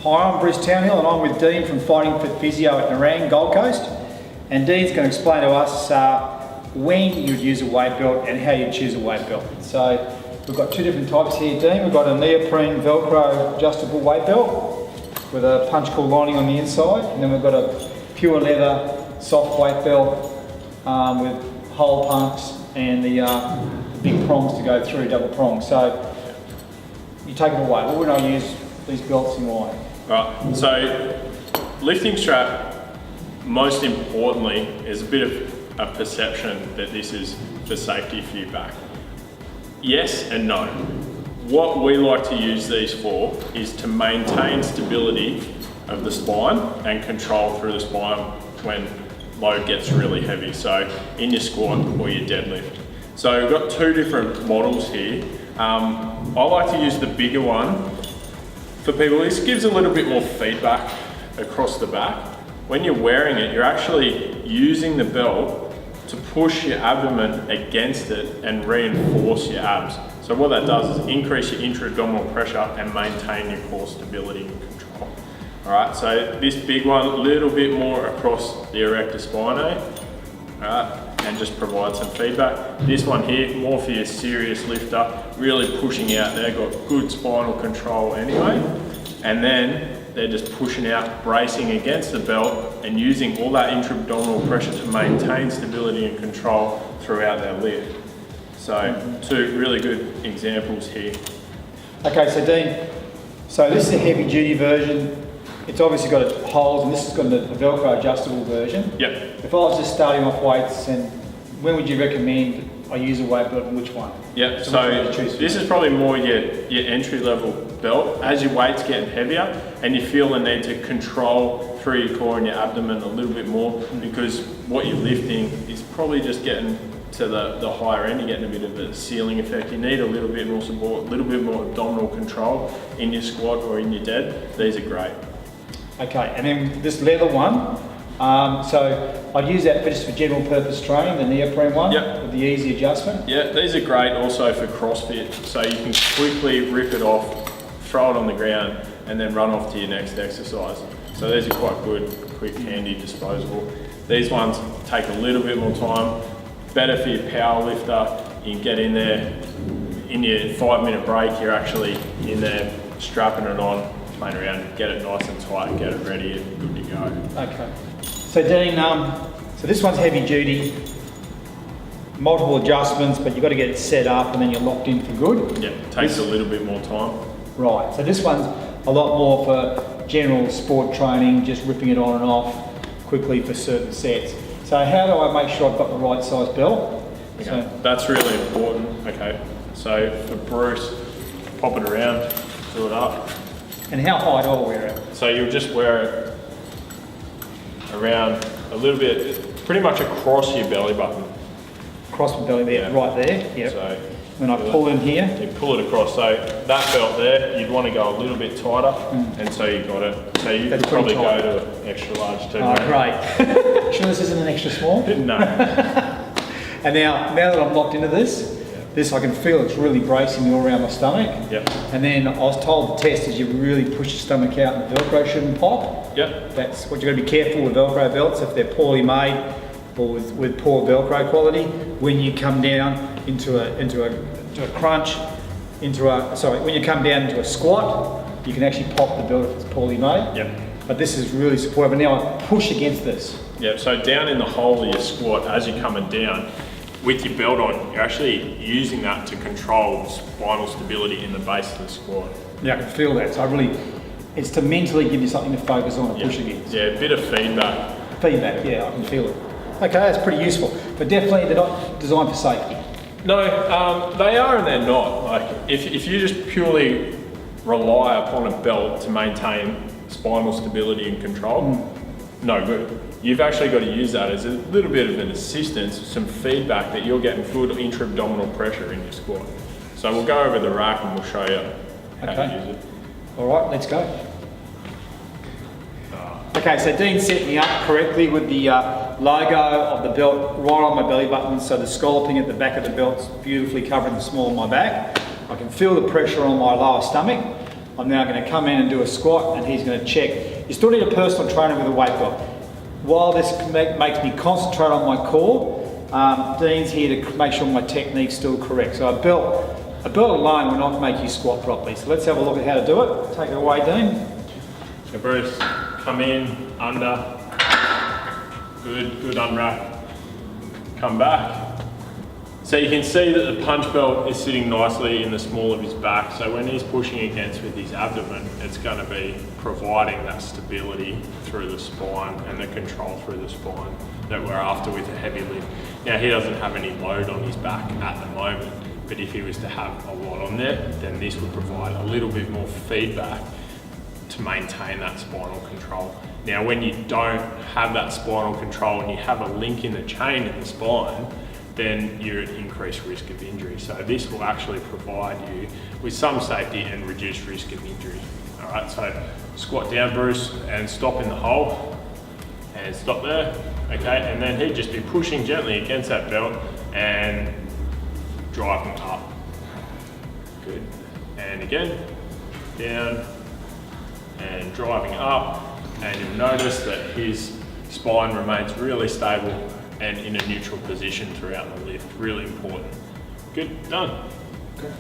Hi, I'm Bruce Townhill and I'm with Dean from Fighting Fit Physio at Nerang, Gold Coast. And Dean's going to explain to us when you'd use a weight belt and how you choose a weight belt. So we've got two different types here, Dean. We've got a neoprene Velcro adjustable weight belt with a punch core lining on the inside, and then we've got a pure leather soft weight belt with hole pumps and the big prongs to go through, double prongs. So you take it away. What would I use these belts and why? Right, so lifting strap, most importantly, is a bit of a perception that this is for safety for your back. Yes and no. What we like to use these for is to maintain stability of the spine and control through the spine when load gets really heavy, so in your squat or your deadlift. So we've got two different models here. I like to use the bigger one. For people, this gives a little bit more feedback across the back. When you're wearing it, you're actually using the belt to push your abdomen against it and reinforce your abs. So what that does is increase your intra-abdominal pressure and maintain your core stability and control. All right, so this big one, a little bit more across the erector spinae, all right, and just provide some feedback. This one here, more for your serious lifter, really pushing out there, got good spinal control anyway, and then they're just pushing out, bracing against the belt and using all that intra-abdominal pressure to maintain stability and control throughout their lift. So two really good examples here. Okay, so Dean, so this is a heavy duty version. It's obviously got holes, and this has got the Velcro adjustable version. Yep. If I was just starting off weights, and when would you recommend I use a weight belt and which one? Yep, so this is probably more your entry level belt. As your weight's getting heavier and you feel the need to control through your core and your abdomen a little bit more, because what you're lifting is probably just getting to the higher end, you're getting a bit of a ceiling effect. You need a little bit more support, a little bit more abdominal control in your squat or in your dead. These are great. Okay, and then this leather one, so I'd use that just for general purpose training, the neoprene one, yep, with the easy adjustment. Yeah, these are great also for CrossFit, so you can quickly rip it off, throw it on the ground, and then run off to your next exercise. So these are quite good, quick, handy, disposable. These ones take a little bit more time, better for your power lifter. You can get in there, in your 5-minute break, you're actually in there strapping it on, playing around, get it nice and tight, get it ready and good to go. Okay. So Dean, so this one's heavy duty, multiple adjustments, but you've got to get it set up and then you're locked in for good. Yeah, takes a little bit more time. Right, so this one's a lot more for general sport training, just ripping it on and off quickly for certain sets. So how do I make sure I've got the right size belt? Okay. So, that's really important. Okay, so for Bruce, pop it around, fill it up. and how high do I wear it? So you'll just wear it around a little bit, pretty much across your belly button. Across my belly there, Yeah. right there, yep. So Then I pull in here. you pull it across. So that belt there, you'd want to go a little bit tighter, and so you got it. So you That's could probably pretty tight. go to an extra large too. Oh, mate. great. Sure this isn't an extra small? No. And now that I'm locked into this I can feel it's really bracing me all around my stomach. Yep. And then I was told the test is you really push your stomach out and the Velcro shouldn't pop. Yep. That's what you've got to be careful with Velcro belts if they're poorly made or with poor Velcro quality. When you come down into a crunch, when you come down into a squat, you can actually pop the belt if it's poorly made. Yep. But this is really supportive. And now I push against this. Yeah, so down in the hole of your squat, as you're coming down, with your belt on, you're actually using that to control spinal stability in the base of the squat. Yeah, I can feel that. So it's to mentally give you something to focus on and push against. Yeah, a bit of feedback. Feedback, yeah, I can feel it. Okay, that's pretty useful. But definitely they're not designed for safety. No, they are and they're not. Like, if you just purely rely upon a belt to maintain spinal stability and control, no good. You've actually got to use that as a little bit of an assistance, some feedback that you're getting good intra-abdominal pressure in your squat. So we'll go over the rack and we'll show you how to use it. All right, let's go. Okay, so Dean set me up correctly with the logo of the belt right on my belly button, so the scalloping at the back of the belt's beautifully covering the small of my back. I can feel the pressure on my lower stomach. I'm now going to come in and do a squat, and he's going to check. You still need a personal trainer with a weight belt. While this makes me concentrate on my core, Dean's here to make sure my technique's still correct. So a belt alone will not make you squat properly. So let's have a look at how to do it. Take it away, Dean. So Bruce, come in, under, good unwrap, come back. So you can see that the punch belt is sitting nicely in the small of his back, so when he's pushing against with his abdomen, it's going to be providing that stability through the spine and the control through the spine that we're after with a heavy lift. Now he doesn't have any load on his back at the moment, but if he was to have a lot on there, then this would provide a little bit more feedback to maintain that spinal control. Now when you don't have that spinal control and you have a link in the chain in the spine, then you're at increased risk of injury. So this will actually provide you with some safety and reduced risk of injury. All right, so squat down, Bruce, and stop in the hole, and stop there, okay? And then he'd just be pushing gently against that belt and driving up. Good, and again, down, and driving up, and you'll notice that his spine remains really stable and in a neutral position throughout the lift. Really important. Good, done. Okay.